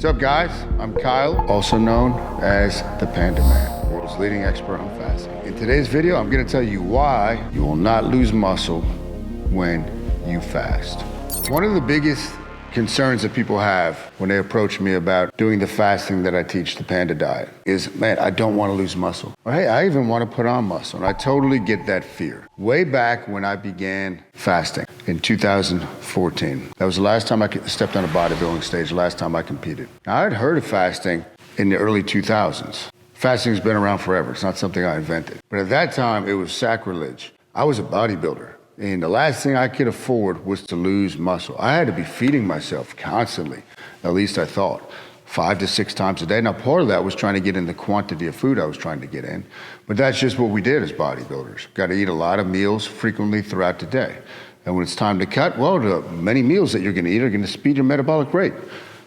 What's up, guys? I'm Kyle, also known as the Panda Man, the world's leading expert on fasting. In today's video, I'm gonna tell you why you will not lose muscle when you fast. One of the biggest concerns that people have when they approach me about doing the fasting that I teach, the Panda diet, is, man, I don't want to lose muscle. Or, hey, I even want to put on muscle. And I totally get that fear. Way back when I began fasting in 2014, that was the last time I stepped on a bodybuilding stage, the last time I competed. Now, I had heard of fasting in the early 2000s. Fasting's been around forever. It's not something I invented. But at that time, it was sacrilege. I was a bodybuilder. And the last thing I could afford was to lose muscle. I had to be feeding myself constantly, at least I thought, 5 to 6 times a day. Now, part of that was trying to get in the quantity of food I was trying to get in, but that's just what we did as bodybuilders. Got to eat a lot of meals frequently throughout the day. And when it's time to cut, well, the many meals that you're going to eat are going to speed your metabolic rate.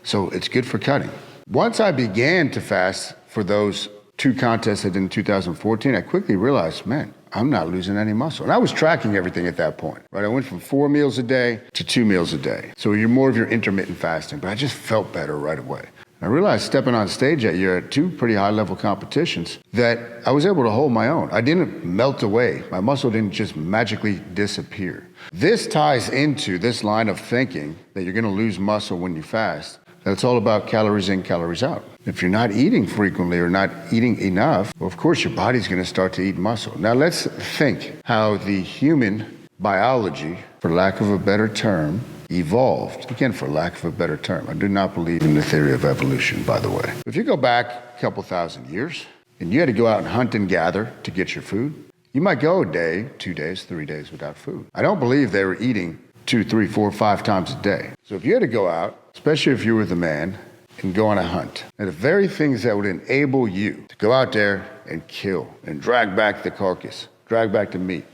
So it's good for cutting. Once I began to fast for those 2 contests I did in 2014, I quickly realized, man, I'm not losing any muscle. And I was tracking everything at that point, right? I went from 4 meals a day to 2 meals a day. So you're more of your intermittent fasting, but I just felt better right away. I realized stepping on stage that year at 2 pretty high level competitions that I was able to hold my own. I didn't melt away. My muscle didn't just magically disappear. This ties into this line of thinking that you're gonna lose muscle when you fast. It's all about calories in, calories out. If you're not eating frequently or not eating enough, well, of course your body's gonna start to eat muscle. Now let's think how the human biology, for lack of a better term, evolved. Again, for lack of a better term. I do not believe in the theory of evolution, by the way. If you go back a couple thousand years and you had to go out and hunt and gather to get your food, you might go a day, 2 days, 3 days without food. I don't believe they were eating 2, 3, 4, 5 times a day. So if you had to go out, especially if you were the man, and go on a hunt, and the very things that would enable you to go out there and kill and drag back the carcass, drag back the meat,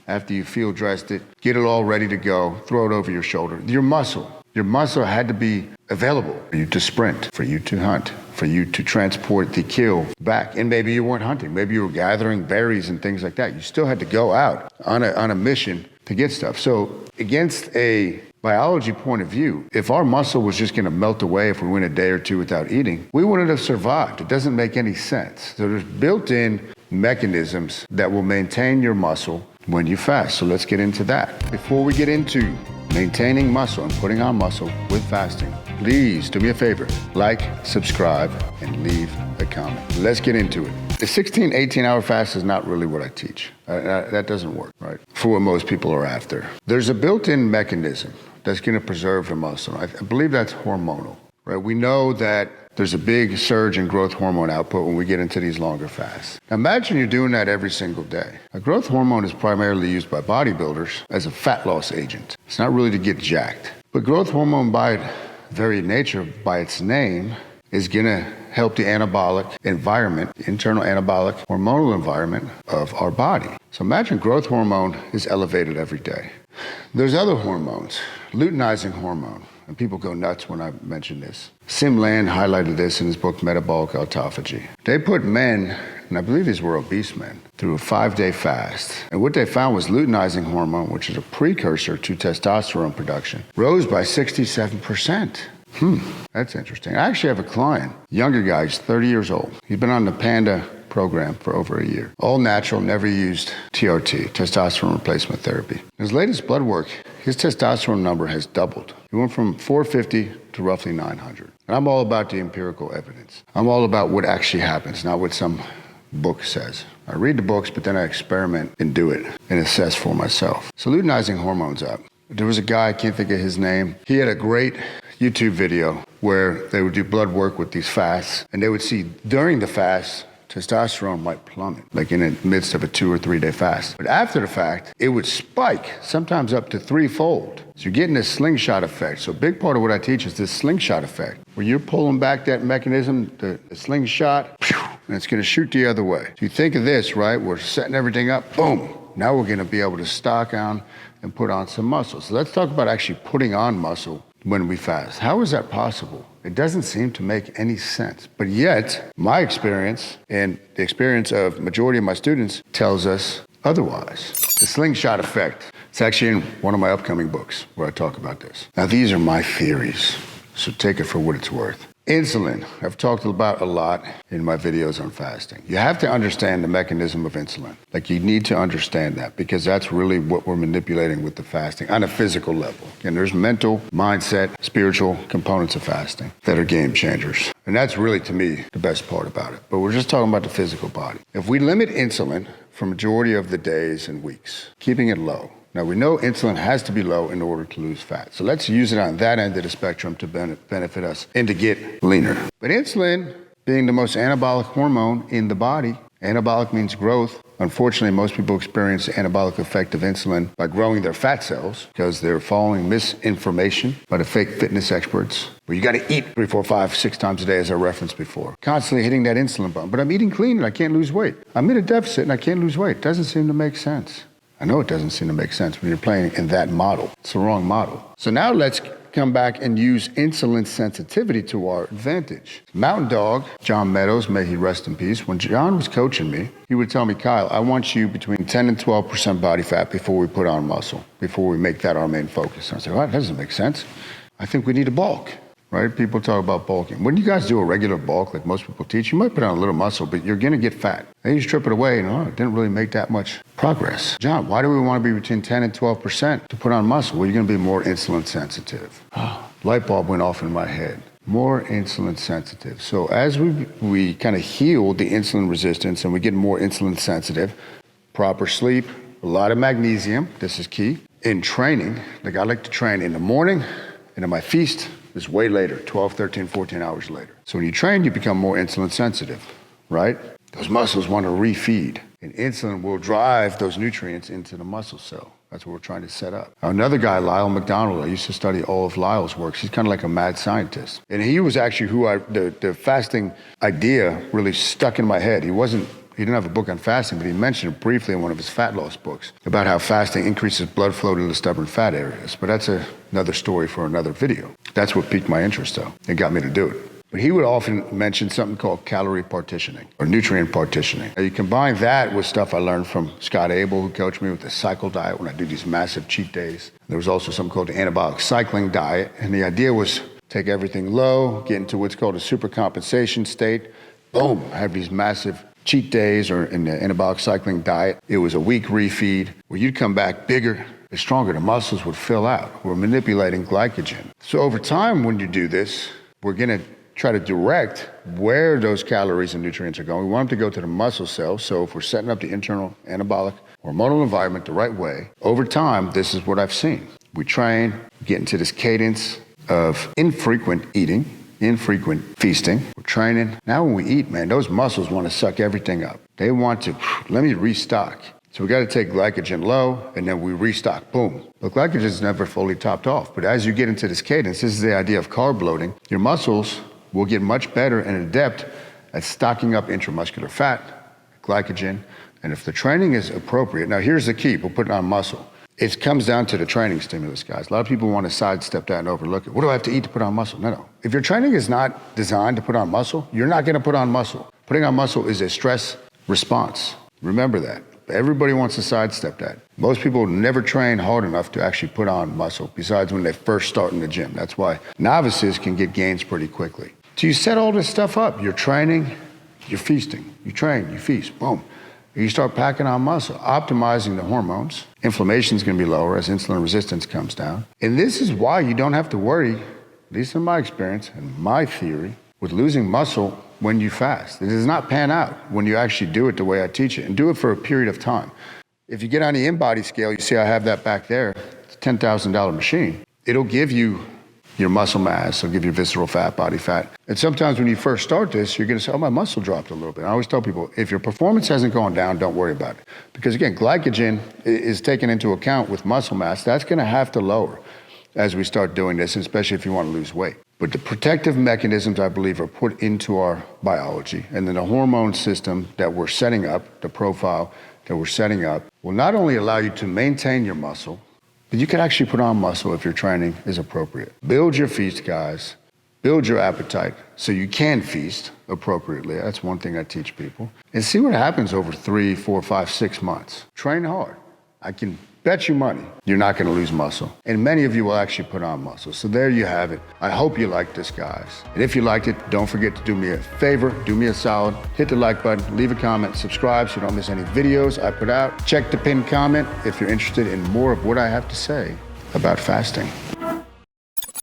after you field dressed it, get it all ready to go, throw it over your shoulder. Your muscle had to be available for you to sprint, for you to hunt, for you to transport the kill back. And maybe you weren't hunting, maybe you were gathering berries and things like that. You still had to go out on a mission to get stuff. So against a biology point of view, if our muscle was just gonna melt away if we went a day or 2 without eating, we wouldn't have survived. It doesn't make any sense. So there's built-in mechanisms that will maintain your muscle when you fast. So let's get into that. Before we get into maintaining muscle and putting on muscle with fasting, please do me a favor, like, subscribe, and leave a comment. Let's get into it. The 16, 18-hour fast is not really what I teach. That doesn't work, right? For what most people are after. There's a built-in mechanism that's gonna preserve the muscle. I believe that's hormonal, right? We know that there's a big surge in growth hormone output when we get into these longer fasts. Now imagine you're doing that every single day. A growth hormone is primarily used by bodybuilders as a fat loss agent. It's not really to get jacked. But growth hormone by its very nature, by its name, is gonna help the anabolic environment, internal anabolic hormonal environment of our body. So imagine growth hormone is elevated every day. There's other hormones, luteinizing hormone, and people go nuts when I mention this. Sim Land highlighted this in his book, Metabolic Autophagy. They put men, and I believe these were obese men, through a 5-day fast. And what they found was luteinizing hormone, which is a precursor to testosterone production, rose by 67%. That's interesting. I actually have a client, younger guy, he's 30 years old. He's been on the Panda program for over a year. All natural, never used TRT, testosterone replacement therapy. His latest blood work, his testosterone number has doubled. He went from 450 to roughly 900. And I'm all about the empirical evidence. I'm all about what actually happens, not what some book says. I read the books, but then I experiment and do it and assess for myself. So luteinizing hormone's up. There was a guy, I can't think of his name. He had a great YouTube video where they would do blood work with these fasts, and they would see during the fast, testosterone might plummet, like in the midst of a 2 or 3 day fast. But after the fact, it would spike, sometimes up to 3-fold. So you're getting this slingshot effect. So a big part of what I teach is this slingshot effect, where you're pulling back that mechanism, the slingshot, and it's gonna shoot the other way. So you think of this, right? We're setting everything up, boom. Now we're gonna be able to stock on and put on some muscle. So let's talk about actually putting on muscle when we fast. How is that possible? It doesn't seem to make any sense. But yet, my experience and the experience of majority of my students tells us otherwise. The slingshot effect. It's actually in one of my upcoming books where I talk about this. Now, these are my theories, so take it for what it's worth. Insulin, I've talked about a lot in my videos on fasting. You have to understand the mechanism of insulin. Like, you need to understand that, because that's really what we're manipulating with the fasting on a physical level. And there's mental, mindset, spiritual components of fasting that are game changers. And that's really, to me, the best part about it. But we're just talking about the physical body. If we limit insulin for majority of the days and weeks, keeping it low. Now, we know insulin has to be low in order to lose fat. So let's use it on that end of the spectrum to benefit us and to get leaner. But insulin, being the most anabolic hormone in the body, anabolic means growth. Unfortunately, most people experience the anabolic effect of insulin by growing their fat cells because they're following misinformation by the fake fitness experts. Well, you got to eat 3, 4, 5, 6 times a day, as I referenced before. Constantly hitting that insulin button. But I'm eating clean and I can't lose weight. I'm in a deficit and I can't lose weight. Doesn't seem to make sense. I know it doesn't seem to make sense when you're playing in that model. It's the wrong model. So now let's come back and use insulin sensitivity to our advantage. Mountain Dog, John Meadows, may he rest in peace, when John was coaching me, he would tell me, Kyle, I want you between 10 and 12% body fat before we put on muscle, before we make that our main focus. And I said, well, that doesn't make sense. I think we need a bulk. Right? People talk about bulking. When you guys do a regular bulk, like most people teach, you might put on a little muscle, but you're going to get fat. Then you strip it away, and it didn't really make that much progress. John, why do we want to be between 10 and 12% to put on muscle? Well, you're going to be more insulin sensitive. Light bulb went off in my head. More insulin sensitive. So as we kind of heal the insulin resistance and we get more insulin sensitive, proper sleep, a lot of magnesium, this is key. In training, like I like to train in the morning, and in my feast, is way later, 12, 13, 14 hours later. So when you train, you become more insulin sensitive, right? Those muscles want to refeed, and insulin will drive those nutrients into the muscle cell. That's what we're trying to set up. Another guy, Lyle McDonald, I used to study all of Lyle's works. He's kind of like a mad scientist. And he was actually who the fasting idea really stuck in my head. He didn't have a book on fasting, but he mentioned it briefly in one of his fat loss books about how fasting increases blood flow to the stubborn fat areas. But that's another story for another video. That's what piqued my interest, though. It got me to do it. But he would often mention something called calorie partitioning or nutrient partitioning. Now, you combine that with stuff I learned from Scott Abel, who coached me with the cycle diet when I do these massive cheat days. There was also something called the anabolic cycling diet. And the idea was take everything low, get into what's called a supercompensation state. Boom, have these massive cheat days, or in the anabolic cycling diet, it was a week refeed where you'd come back bigger and stronger. The muscles would fill out. We're manipulating glycogen. So over time, when you do this, we're going to try to direct where those calories and nutrients are going. We want them to go to the muscle cells. So if we're setting up the internal anabolic hormonal environment the right way, over time, this is what I've seen. We train, get into this cadence of infrequent eating, infrequent feasting. We're training. Now when we eat, man, those muscles want to suck everything up. They want to, let me restock. So we got to take glycogen low, and then we restock, boom. But glycogen is never fully topped off. But as you get into this cadence, this is the idea of carb loading. Your muscles will get much better and adept at stocking up intramuscular fat, glycogen. And if the training is appropriate, now here's the key, we'll put it on muscle. It comes down to the training stimulus, guys. A lot of people want to sidestep that and overlook it. What do I have to eat to put on muscle? No. If your training is not designed to put on muscle, you're not going to put on muscle. Putting on muscle is a stress response. Remember that. Everybody wants to sidestep that. Most people never train hard enough to actually put on muscle, besides when they first start in the gym. That's why novices can get gains pretty quickly. So you set all this stuff up. You're training, you're feasting. You train, you feast, boom. You start packing on muscle, optimizing the hormones. Inflammation is going to be lower as insulin resistance comes down. And this is why you don't have to worry, at least in my experience and my theory, with losing muscle when you fast. It does not pan out when you actually do it the way I teach it, and do it for a period of time. If you get on the InBody scale, you see I have that back there. It's a $10,000 machine. It'll give you your muscle mass, it'll give you visceral fat, body fat. And sometimes when you first start this, you're gonna say, oh, my muscle dropped a little bit. I always tell people, if your performance hasn't gone down, don't worry about it. Because again, glycogen is taken into account with muscle mass. That's gonna have to lower as we start doing this, especially if you wanna lose weight. But the protective mechanisms, I believe, are put into our biology. And then the hormone system that we're setting up, the profile that we're setting up, will not only allow you to maintain your muscle, but you can actually put on muscle if your training is appropriate. Build your feast, guys. Build your appetite so you can feast appropriately. That's one thing I teach people. And see what happens over 3, 4, 5, 6 months. Train hard. I can bet you money you're not gonna lose muscle. And many of you will actually put on muscle. So there you have it. I hope you liked this, guys. And if you liked it, don't forget to do me a favor, do me a solid, hit the like button, leave a comment, subscribe so you don't miss any videos I put out. Check the pinned comment if you're interested in more of what I have to say about fasting.